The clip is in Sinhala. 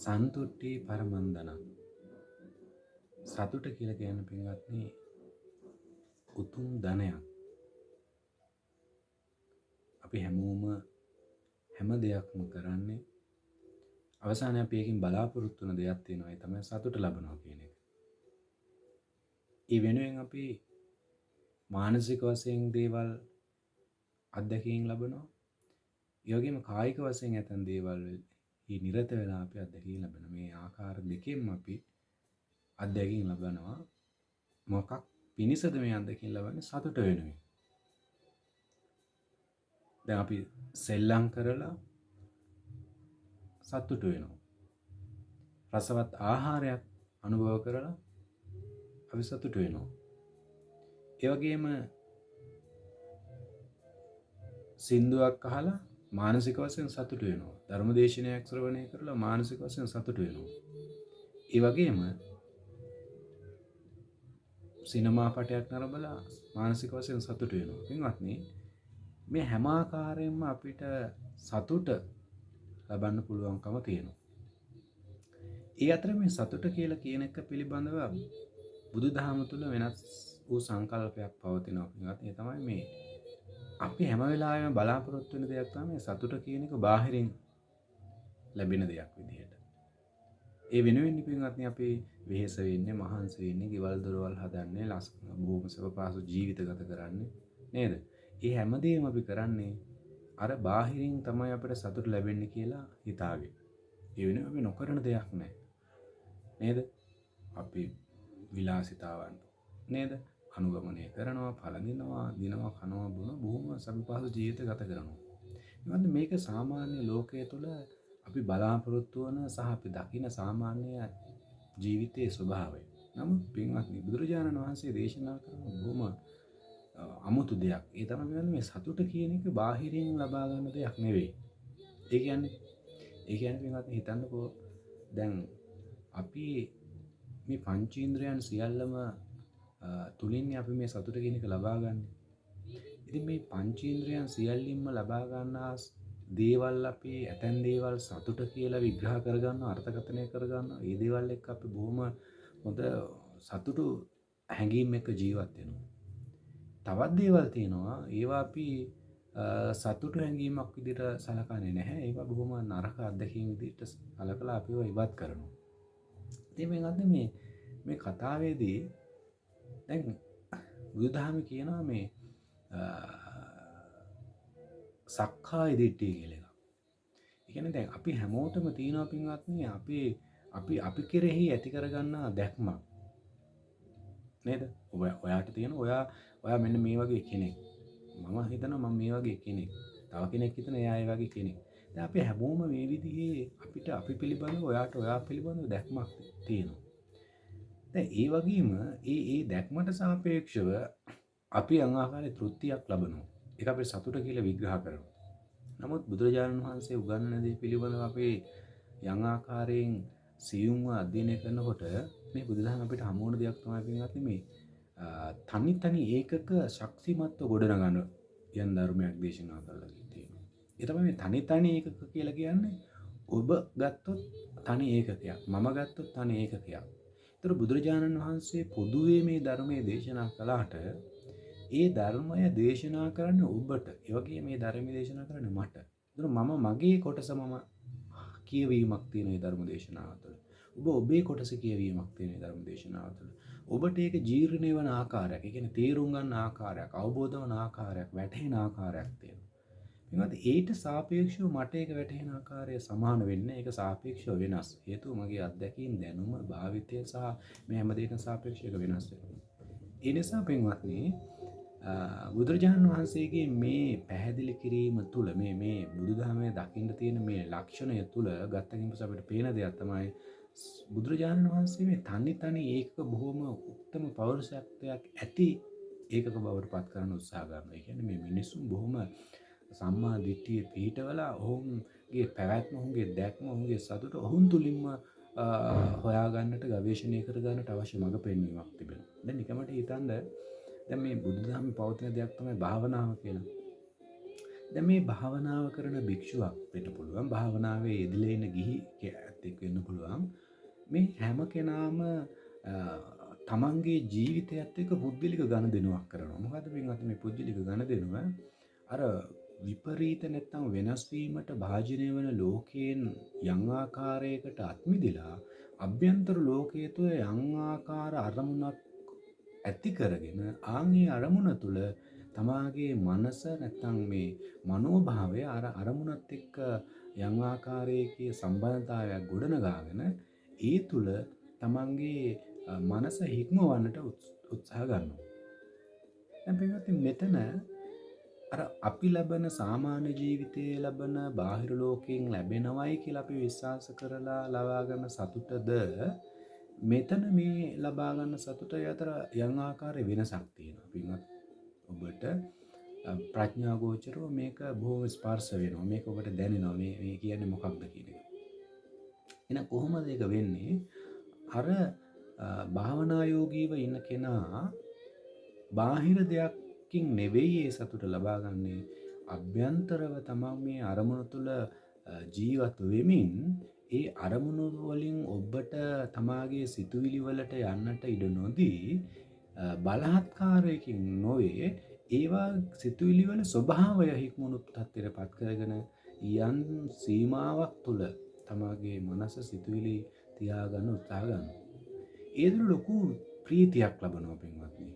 සන්තුට්ටි පරමන්දන. සතුට කියලා කියන පින්වත්නි උතුම් ධනයක්. අපි හැමෝම හැම දෙයක්ම කරන්නේ අවසානයේ අපි එකකින් බලාපොරොත්තු වෙන දෙයක් තියෙනවා. ඒ තමයි සතුට ලබනවා කියන එක. ඒ වෙනුවෙන් අපි මානසික වශයෙන් දේවල් අත්දැකීම් ලබනවා. ඒ වගේම කායික වශයෙන් ඇතන් දේවල් මේ නිරත වෙලා අපි අත්දැකීම් ලබනවා. මේ ආකාර දෙකෙන්ම අපි අත්දැකීම් ලබනවා. මොකක් පිණිසද මේ අත්දැකීම් ලබන්නේ? සතුට වෙනුවෙන්. දැන් අපි සෙල්ලම් කරලා සතුට වෙනවා. රසවත් ආහාරයක් අනුභව කරලා අපි සතුට වෙනවා. ඒ වගේම සින්දුවක් අහලා මානසික වශයෙන් සතුට වෙනවා. ධර්මදේශනයක් ශ්‍රවණය කරලා මානසික වශයෙන් සතුට වෙනවා. ඒ වගේම සිනමා පටයක් නරඹලා මානසික වශයෙන් සතුට වෙනවා. පින්වත්නි, මේ හැම ආකාරයෙන්ම අපිට සතුට ලබන්න පුළුවන්කම තියෙනවා. ඒ අතර මේ සතුට කියලා කියන එක පිළිබඳව බුදුදහම තුළ වෙනස් වූ සංකල්පයක් පවතිනවා. පින්වත්නි, ඒ තමයි මේ අපි හැම වෙලාවෙම බලාපොරොත්තු වෙන දෙයක් තමයි සතුට කියන එක බාහිරින් ලැබෙන දෙයක් විදිහට. ඒ වෙනුවෙන් පින්වත්නි අපි වෙහෙස වෙන්නේ, මහන්සි වෙන්නේ, ගෙවල් දොරවල් හදන්නේ, බොහොම සපපාසු ජීවිත ගත කරන්නේ නේද? ඒ හැමදේම අපි කරන්නේ අර බාහිරින් තමයි අපිට සතුට ලැබෙන්නේ කියලා හිතාගෙන. ඒ වෙනුවෙන් අපි නොකරන දෙයක් නැහැ. නේද? අපි විලාසිතාවන් නේද? අනුගමනය කරනවා, පළඳිනවා, දිනවා, කනවා, බොනවා, බොහොම සපපාසු ජීවිත ගත කරනවා. ඉතින් මේක සාමාන්‍ය ලෝකයේ තුල අපි බලාපොරොත්තු වන සහ අපි දකින සාමාන්‍ය ජීවිතයේ ස්වභාවය. නමුත් පින්වත්නි, බුදුරජාණන් වහන්සේ දේශනා කරන බොහොම අමුතු දෙයක්. ඒ තමයි මේ සතුට කියන එක බාහිරින් ලබා ගන්න දෙයක් නෙවෙයි. ඒ කියන්නේ පින්වත්නි හිතන්නකෝ, දැන් අපි මේ පංචේන්ද්‍රයන් සියල්ලම තුලින් අපි මේ සතුට කියන එක ලබා ගන්න. ඉතින් මේ පංචේන්ද්‍රයන් සියල්ලින්ම ලබා ගන්නා දේවල් අපි ඇතැන් දේවල් සතුට කියලා විග්‍රහ කරගන්නවා, අර්ථකථනය කරගන්නවා. මේ දේවල් එක්ක අපි බොහොම හොඳ සතුටු හැඟීම් එක්ක ජීවත් වෙනවා. තවත් දේවල් තියෙනවා ඒවා අපි සතුටු හැඟීමක් විදිහට සලකන්නේ නැහැ. ඒවා බොහොම නරක අත්දැකීම් විදිහට සලකලා අපිව ඉවත් කරනවා. ඉතින් මේ කතාවේදී දැන් බුදුදහම කියනවා මේ සක්කාය දිට්ඨිය කියලා එකක්. ඒ කියන්නේ දැන් අපි හැමෝටම තියෙනවා පින්වත්නි අපි කෙරෙහි ඇති කරගන්නා දැක්මක්. නේද? ඔයාට තියෙන ඔයා මෙන්න මේ වගේ කෙනෙක්. මම හිතනවා මම මේ වගේ කෙනෙක්. තව කෙනෙක් හිතන එයා ඒ වගේ කෙනෙක්. දැන් අපි හැමෝම මේ විදිහේ අපි පිළිබඳව ඔයා පිළිබඳව දැක්මක් තියෙනවා. දැන් ඒ වගේම ඒ දැක්මට සාපේක්ෂව අපි ආකාරයේ තෘප්තියක් ලබනවා. ඒක අපි සතුට කියලා විග්‍රහ කරනවා. නමුත් බුදුරජාණන් වහන්සේ උගන්වන දේ පිළිබඳව අපි යම් ආකාරයෙන් සියුම්ව අධ්‍යයනය කරනකොට මේ බුදුදහම අපිට හමු වුණ දෙයක් තමයි පින්වත්නි මේ තනි ඒකක ශක්තිමත්ව ගොඩනගන යම් ධර්මයක් දේශනා කරලා තියෙනවා. ඒ තමයි මේ තනි ඒකක කියලා කියන්නේ. ඔබ ගත්තොත් තනි ඒකකයක්, මම ගත්තොත් තනි ඒකකයක්. ඒතර බුදුරජාණන් වහන්සේ පොදුවේ මේ ධර්මයේ දේශනා කළාට ඒ ධර්මය දේශනා කරන්න ඔබට, ඒ වගේ මේ ධර්මයේ දේශනා කරන්න මට. ඒතර මම මගේ කොටස මම කියවීමක් තියෙන මේ ධර්ම දේශනාව තුළ. ඔබ ඔබේ කොටස කියවීමක් තියෙන මේ ධර්ම දේශනාව තුළ. ඔබට ඒක ජීර්ණය වන ආකාරයක්, ඒ කියන්නේ තේරුම් ගන්න ආකාරයක්, අවබෝධ වන ආකාරයක්, වැටහෙන ආකාරයක් තියෙනවා. ඊට ඒට සාපේක්ෂව මට ඒක වැටහෙන ආකාරය සමාන වෙන්නේ. ඒක සාපේක්ෂව වෙනස්. හේතුව මගේ අත්දැකීම්, දැනුම, භාවිතය සහ මේ හැම දෙයකම සාපේක්ෂව වෙනස් වෙනවා. ඒ නිසා පින්වත්නි, බුදුරජාණන් වහන්සේගේ මේ පැහැදිලි කිරීම තුළ මේ බුදුදහමේ දකින්න තියෙන මේ ලක්ෂණය තුළ ගත්තකින් පස්සේ අපිට පේන දෙයක් තමයි බුදුරජාණන් වහන්සේ මේ තනි ඒකක බොහොම උත්තම පෞරුෂත්වයක් ඇති ඒකක බවට පත් කරන්න උත්සාහ කරනවා. ඒ කියන්නේ මේ මිනිස්සුන් බොහොම සම්මා දිට්ඨිය පිහිටවලා ඔවුන්ගේ පැවැත්ම, ඔවුන්ගේ දැක්ම, ඔවුන්ගේ සතුට ඔවුන් තුලින්ම හොයාගන්නට, ගවේෂණය කරගන්නට අවශ්‍ය මඟ පෙන්වීමක් තිබෙනවා. දැන් නිකමට හිතන්න, දැන් මේ බුදුදහමේ පවතින දෙයක් තමයි භාවනාව කියලා. දැන් මේ භාවනාව කරන භික්ෂුවක් වෙන්න පුළුවන්, භාවනාවේ යෙදලා ඉන්න ගිහි එක් වෙන්න පුළුවන්. මේ හැම කෙනාම තමන්ගේ ජීවිතයත් එක්ක පුද්ගලික ගනුදෙනුවක් කරනවා. මොකද පින්වත්නි මේ පුද්ගලික ගනුදෙනුව අර විපරීත නැත්තම් වෙනස් වීමට භාජනය වන ලෝකයෙන් යම් ආකාරයකට අත්මිදලා අභ්‍යන්තර ලෝකයේ තුල යම් ආකාර අරමුණක් ඇති කරගෙන ආන්ගේ අරමුණ තුල තමාගේ මනස නැත්තම් මේ මනෝභාවය අර අරමුණත් එක්ක යම් ආකාරයකේ සම්බන්ධතාවයක් ගොඩනගාගෙන ඒ තුල තමන්ගේ මනස හික්මවන්නට උත්සාහ ගන්නවා. දැන් පින්වත්නි මෙතන අර අපි ලබන සාමාන්‍ය ජීවිතයේ ලබන බාහිර ලෝකයෙන් ලැබෙනවයි කියලා අපි විශ්වාස කරලා ලබා ගන්න සතුටද මෙතන මේ ලබා ගන්න සතුට අතර යම් ආකාරයේ වෙනසක් තියෙනවා. පින්වත් ඔබට ප්‍රඥා ගෝචරව මේක බොහොම ස්පර්ශ වෙනවා. මේක ඔබට දැනෙනවා. මේ කියන්නේ මොකක්ද කියන එක. එහෙනම් කොහොමද ඒක වෙන්නේ? අර භාවනා යෝගීව ඉන්න කෙනා බාහිර දෙයක්කින් නෙවෙයි ඒ සතුට ලබා ගන්නේ. අභ්‍යන්තරව තමන් මේ අරමුණ තුළ ජීවත් වෙමින් ඒ අරමුණු වලින් ඔබට තමාගේ සිතුවිලි වලට යන්නට ඉඩ නොදී බලහත්කාරයකින් නොවේ ඒවා සිතුවිලි වල ස්වභාවය හික්මුණු තත්ත්වයට පත් කරගෙන යම් සීමාවක් තුළ තමාගේ මනස සිතුවිලි තියාගන්න උත්සාහ ගන්නවා. ඒ තුළ ලොකු ප්‍රීතියක් ලබනවා පින්වත්නි.